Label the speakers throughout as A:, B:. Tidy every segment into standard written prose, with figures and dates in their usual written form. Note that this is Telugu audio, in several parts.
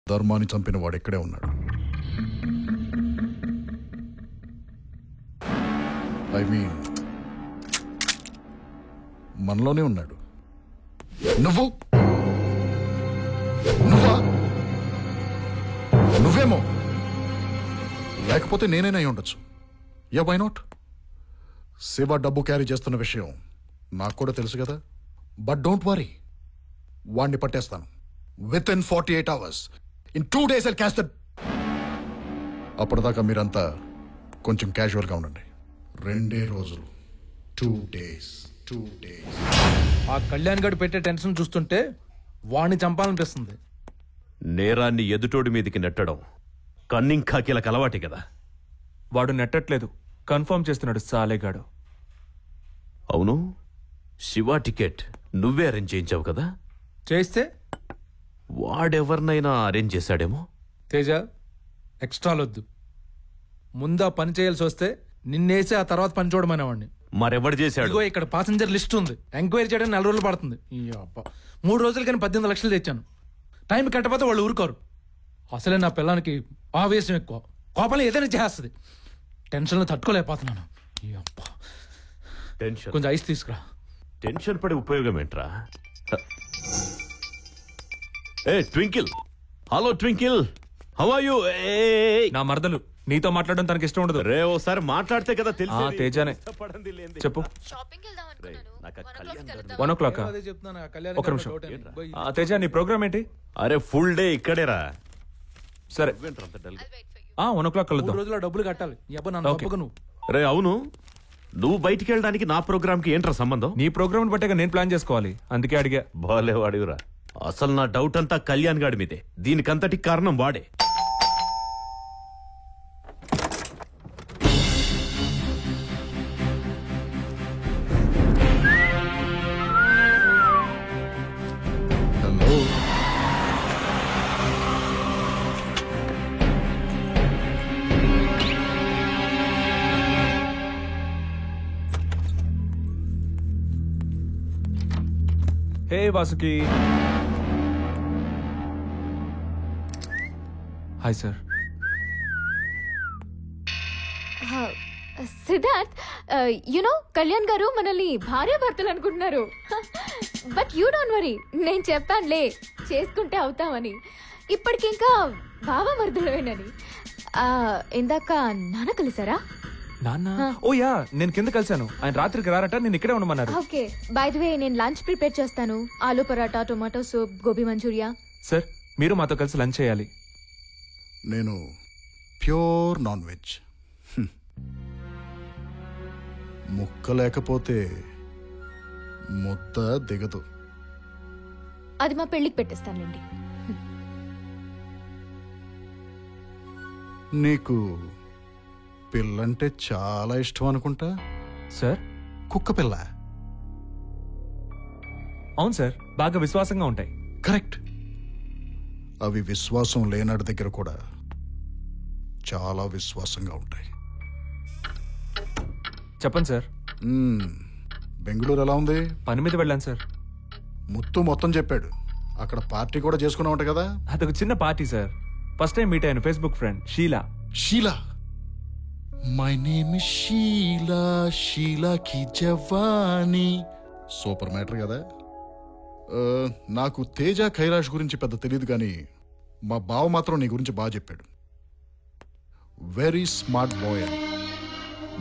A: ధర్మాన్ని చంపిన వాడు ఇక్కడే ఉన్నాడు. ఐ మీన్ మనలోనే ఉన్నాడు. నువ్వా? నువ్వేమో, లేకపోతే నేనైనా అయి ఉండొచ్చు. Yeah, why not? శివ డబ్బు క్యారీ చేస్తున్న విషయం నాకు కూడా తెలుసు కదా. బట్ డోంట్ వరీ, వాడిని పట్టేస్తాను. Within 48 hours. In 2 days I'll catch that. అప్పటిదాకా మీరంతా కొంచెం క్యాజువల్గా ఉండండి. 2 రోజులు, 2 days.
B: ఆ కళ్యాణ్ గడు పెట్టే టెన్షన్ చూస్తుంటే వాణ్ణి చంపాలనిపిస్తుంది.
C: నేరాన్ని ఎదుటోడి మీదికి నెట్టడం కన్నింగ్ ఖాకీలకు అలవాటే కదా.
D: వాడు నెట్టట్లేదు, కన్ఫర్మ్ చేస్తున్నాడు సాలేగాడు.
C: అవును, శివ టికెట్ నువ్వే అరేంజ్ చేయించావు కదా.
B: చేస్తే
C: వాడెవరినైనా అరేంజ్ చేశాడేమో.
B: తేజ, ఎక్స్ట్రాలొద్దు. ముందా పని చేయాల్సి వస్తే నిన్నేసి ఆ తర్వాత పని చూడమనేవాడిని.
C: మరెవడు చేశాడు?
B: ఇగో ఇక్కడ పాసెంజర్ లిస్ట్ ఉంది. ఎంక్వైరీ చేయడానికి 4 రోజులు పడుతుంది. 3 రోజులు కానీ 18 లక్షలు తెచ్చాను. టైం కట్టపోతే వాళ్ళు ఊరుకోరు. అసలే నా పిల్లానికి ఆవేశం ఎక్కువ. కోపంలో ఏదైనా చేస్తుంది. టెన్షన్లో తట్టుకోలేకపోతున్నాను.
C: టెన్షన్?
B: కొంచెం ఐస్ తీసుకురా.
C: టెన్షన్ పడే ఉపయోగం ఏంట్రా? Hey Twinkle, hello Twinkle, how are you?
D: నా మరదలు, నీతో మాట్లాడడం తనకి ఇష్టం ఉండదు.
C: రే ఓసారి మాట్లాడితే కదా తెలుసు.
D: తేజానే చెప్పు. 1 o'clock?
B: అదే చెప్తున్నాను. ఆ కళ్యాణ్
D: ఒక
B: గారు
D: నిమిషం.
B: డౌట్ అని.
D: తేజ, నీ ప్రోగ్రామ్ ఏంటి?
C: అరే ఫుల్ డే ఇక్కడేరా.
D: సరే, 1 o'clock
B: 3
D: కలుద్దాం.
B: రోజుల్లో డబ్బులు కట్టాలి. ఈ అబ్బా నన్ను
D: ఓకే.
B: తప్పకు నువ్వు.
C: రే అవును, నువ్వు బయటికి వెళ్ళడానికి నా ప్రోగ్రామ్ కి ఏంట్రా సంబంధం?
D: నీ ప్రోగ్రామ్ బట్టే నేను ప్లాన్ చేసుకోవాలి, అందుకే అడిగా.
C: బాలేవాడివిరా. అసలు నా డౌట్ అంతా కళ్యాణ్ గాడి మీదే. దీనికంతటి కారణం వాడే.
A: Hello,
D: hey Vasuki. Hi sir.
E: Siddharth, you know Kalyan garu మనల్ని భార్యాభర్తలు అనుకుంటున్నారు. బట్ యూ డోంట్ వరీ, నేను చెప్పానులే చేసుకుంటే అవుతామని. ఇప్పటికింకా బావ మరుదులేనని. ఇందాక నాన్న కలిసారా?
D: నాన్న? ఓ యా, నేను కింద కలిసాను. ఆయన రాత్రికి రారట, నేను ఇక్కడే ఉండమన్నారు.
E: ఓకే, బై ది వే నేను లంచ్ ప్రిపేర్ చేస్తాను. Aloo paratha, tomato soup, gobi manchuria.
D: Sir, మీరు మాతో కలిసి లంచ్ చేయాలి.
A: నేను ప్యూర్ నాన్ వెజ్. ముక్క లేకపోతే ముద్ద దిగదు.
E: అది మా పెళ్లికి పెట్టేస్తానండి.
A: నీకు పిల్లంటే చాలా ఇష్టం అనుకుంటా.
D: సార్?
A: కుక్క పిల్ల?
D: అవును సార్, బాగా విశ్వాసంగా ఉంటాయి.
A: కరెక్ట్. అవి విశ్వాసం లేనాడి దగ్గర కూడా చాలా విశ్వాసంగా ఉంటాయి.
D: చెప్పండి సార్.
A: బెంగళూరు ఎలా ఉంది?
D: పని మీద వెళ్ళాను సార్.
A: ముత్తు మొత్తం చెప్పాడు. అక్కడ పార్టీ కూడా చేసుకున్నావు కదా?
D: అదొక చిన్న party sir. First time meet అయ్యాను. Facebook friend Sheela.
A: Sheela? My name is Sheela, Sheela ki Jawani. Super matter కదా. నాకు తేజ కైలాష్ గురించి పెద్ద తెలియదు, కానీ మా బావ మాత్రం నీ గురించి బాగా చెప్పాడు. వెరీ స్మార్ట్ బాయ్ అని.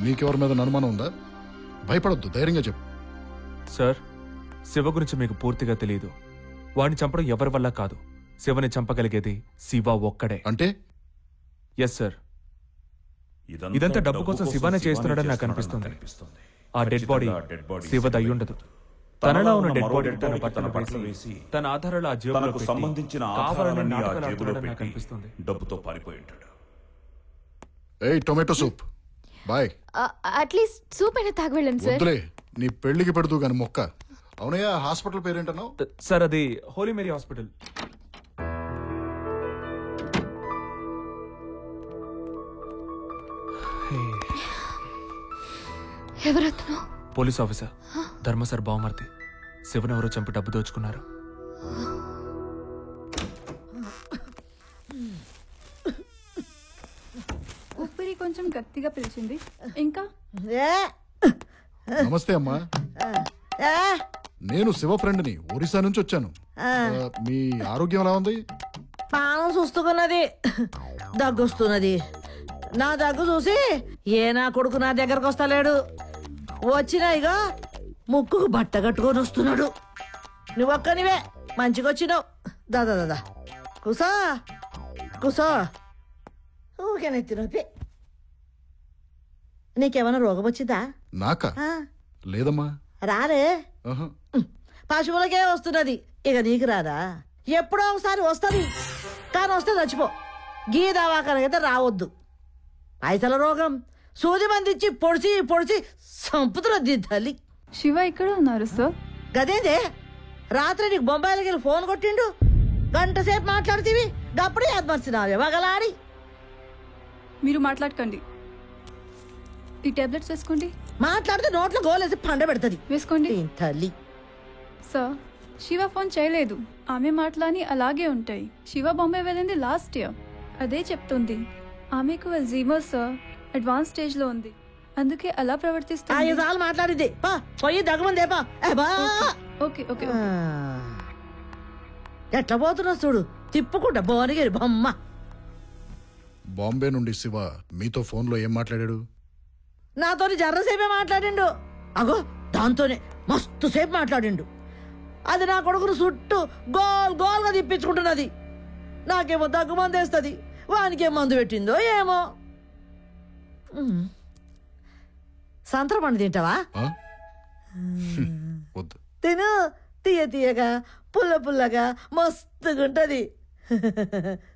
A: నీకెవరి మీద అనుమానం ఉందా? భయపడొద్దు, ధైర్యంగా చెప్పు.
D: సార్, శివ గురించి మీకు పూర్తిగా తెలియదు. వాడిని చంపడం ఎవరి వల్ల కాదు. శివని చంపగలిగేది శివ ఒక్కడే.
A: అంటే?
D: Yes sir. ఇదంతా డబ్బు కోసం శివనే చేస్తున్నాడని నాకు అనిపిస్తుంది. ఆ డెడ్ బాడీ శివది అయ్యుండదు. తనలో ఉన్న డెడ్ బాడీ తన బట్టలు వేసి తన ఆధారాలు ఆ జేబులో పెట్టి
F: సంబంధించిన
D: కావాలని
F: ఆధారాలన్నీ ఆ
D: నాటకాలు
F: జేబులో
D: ఆడుతున్నాడని నాకు
F: పెట్టి
D: అనిపిస్తుంది.
F: డబ్బుతో పారిపోయి ఉంటాడు.
A: ఏయ్ tomato soup boy.
E: At least soup అయినా తాగి వెళ్ళండి సార్.
A: వద్దులే, నీ పెళ్లికి పెడుతూ గాని మొక్క. అవునయ్యా, హాస్పిటల్ పేరేంటన్నావు?
D: సార్, అది హోలీ మేరీ హాస్పిటల్.
E: ఎవరతను?
D: పోలీస్ ఆఫీసర్, ధర్మ సార్ బావమర్తి. శివనెవరో చంపి డబ్బు దోచుకున్నారు.
F: కొంచెం గట్టిగా పిలిచింది. ఇంకా
A: నమస్తే అమ్మా, నేను శివ ఫ్రెండ్ని, ఒరిస్సా నుంచి వచ్చాను. మీ ఆరోగ్యం ఎలా ఉంది?
G: పానం చూస్తున్నది, దగ్గొస్తున్నది. నా దగ్గు చూసి నా కొడుకు నా దగ్గరకు వస్తలేడు. వచ్చినా ఇక ముక్కుకు బట్ట కట్టుకొని వస్తున్నాడు. నువ్వొక్కనివే మంచిగొచ్చినావు. దాదా దాదా కూసో కూసో. ఊకెనెత్తి నొప్పి. నీకేమైనా రోగం వచ్చిందా?
A: నాకా? లేదమ్మా.
G: రారే,
A: ఆహా.
G: పశువులకే వస్తున్నది, ఇక నీకు రాదా? ఎప్పుడో ఒకసారి వస్తుంది, కానీ వస్తే చచ్చిపో. గీ దవాఖానకైతే రావద్దు. పైసల రోగం సూది మందిచ్చి పొడిచి పొడిచి సంపుతున్నది తల్లి.
F: శివ ఇక్కడ ఉన్నారు సార్.
G: గదేదే రాత్రి నీకు బొంబాయిలకి వెళ్ళి ఫోన్ కొట్టిండు, గంట సేపు మాట్లాడుతీవి, అప్పుడే ఆత్మర్చినావే మగలాడి.
F: మీరు మాట్లాడకండి, ఈ టాబ్లెట్స్ వేసుకోండి.
G: మాట్లాడితే నోట్లో గోలేసి పండ పెడుతుంది
F: వేసుకోండి
G: తల్లి.
F: సార్, శివ ఫోన్ చేయలేదు. ఆమె మాటలని అలాగే ఉంటాయి. శివ బాంబే వెళ్ళింది లాస్ట్ ఇయర్, అదే చెప్తుంది. ఆమెకు అల్జీమర్ సార్, అడ్వాన్స్ స్టేజ్ లో ఉంది, అందుకే అలా ప్రవర్తిస్తుంది.
G: ఐదాలు మాట్లాడింది, పోయి దగ్గమందేపా.
F: Okay okay.
G: ఎట్లా పోతున్నా చూడు, తిప్పుకుంటా భువనగిరి బొమ్మ.
A: బాంబే నుండి శివ మీతో ఫోన్లో ఏం మాట్లాడాడు?
G: నాతోని జర్రసేపే మాట్లాడిండు. అగో దాంతోనే మస్తు సేపు మాట్లాడిండు. అది నా కొడుకును చుట్టూ గోల్ గోల్గా తిప్పించుకుంటున్నది. నాకేమో దగ్గు మందు వేస్తుంది, వానికేం మందు పెట్టిందో ఏమో. సంతర పండు తింటావా?
A: ఆ? వద్దు.
G: తిను, తీయ తీయగా పుల్ల పుల్లగా మస్తుగుంటది.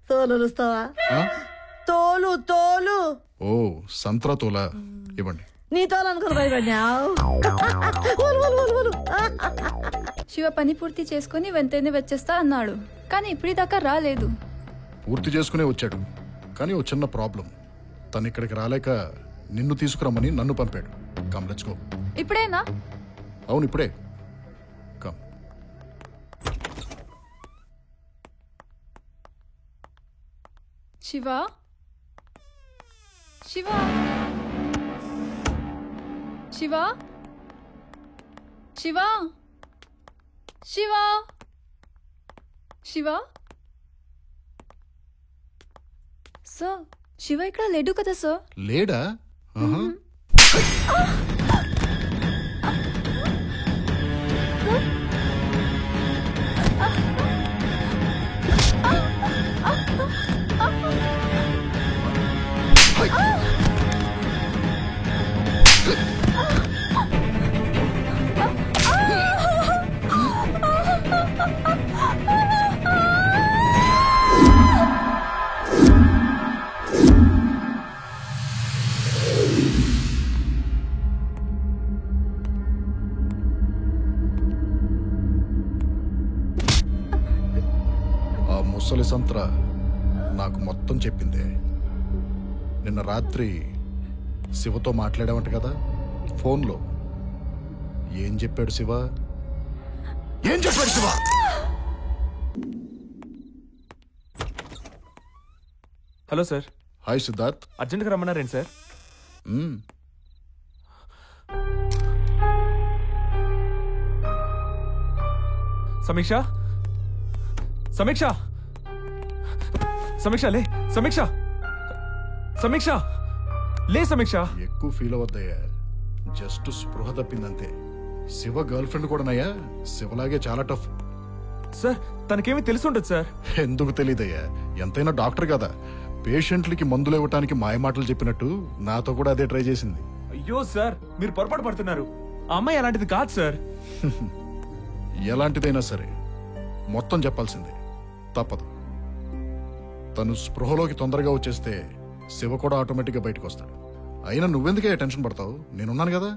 G: తోలుస్తావా?
A: ఆ?
G: తోలు తోలు.
A: ఓ సంత్రా తోలా, ఇవ్వండి.
G: నీ తోలు అనుకుని భయపడినావు.
F: శివ పని పూర్తి చేసుకుని వెంటనే వచ్చేస్తా అన్నాడు, కానీ ఇప్పటిదాకా రాలేదు.
A: పూర్తి చేసుకునే వచ్చాడు, కానీ ఓ చిన్న ప్రాబ్లం. తను ఇక్కడికి రాలేక నిన్ను తీసుకురమ్మని నన్ను పంపాడు. Come let's go.
F: ఇప్పుడేనా?
A: అవును ఇప్పుడే. కమ్.
F: శివ శివ శివ శివ శివ శివ. సార్, శివ ఇక్కడ లేడు కదా సార్?
A: లేడా? ఆహా. ముసలి సంత్ర నాకు మొత్తం చెప్పిందే. నిన్న రాత్రి శివతో మాట్లాడావంట కదా ఫోన్లో. ఏం చెప్పాడు శివ? ఏం చెప్పాడు Shiva?
D: Hello sir.
A: Hi Siddharth.
D: అర్జెంట్గా రమ్మన్నారేంటి సార్? సమీక్ష సమీక్ష సమీక్ష లే. సమీక్ష సమీక్ష లే. సమీక్ష
A: ఎక్కువ ఫీల్ అవద్దయ్యా, జస్ట్ స్పృహ తప్పిందంతే. శివ గర్ల్ ఫ్రెండ్ కూడానయ్యా, శివలాగే చాలా టఫ్.
D: సార్, తనకేమీ తెలిసి ఉండదు సార్.
A: ఎందుకు తెలీదయ్యా, ఎంతైనా డాక్టర్ కదా. పేషెంట్లకి మందులు ఇవ్వటానికి మాయమాటలు చెప్పినట్టు నాతో కూడా అదే ట్రై చేసింది.
D: అయ్యో సార్, మీరు పొరపాటు పడుతున్నారు. ఆ అమ్మాయి అలాంటిది కాదు సార్.
A: ఎలాంటిదైనా సరే మొత్తం చెప్పాల్సిందే, తప్పదు. తను స్పృహలోకి తొందరగా వచ్చేస్తే శివ కూడా ఆటోమేటిక్గా బయటకు వస్తాడు. అయినా నువ్వెందుకే టెన్షన్ పడతావు? నేనున్నాను కదా.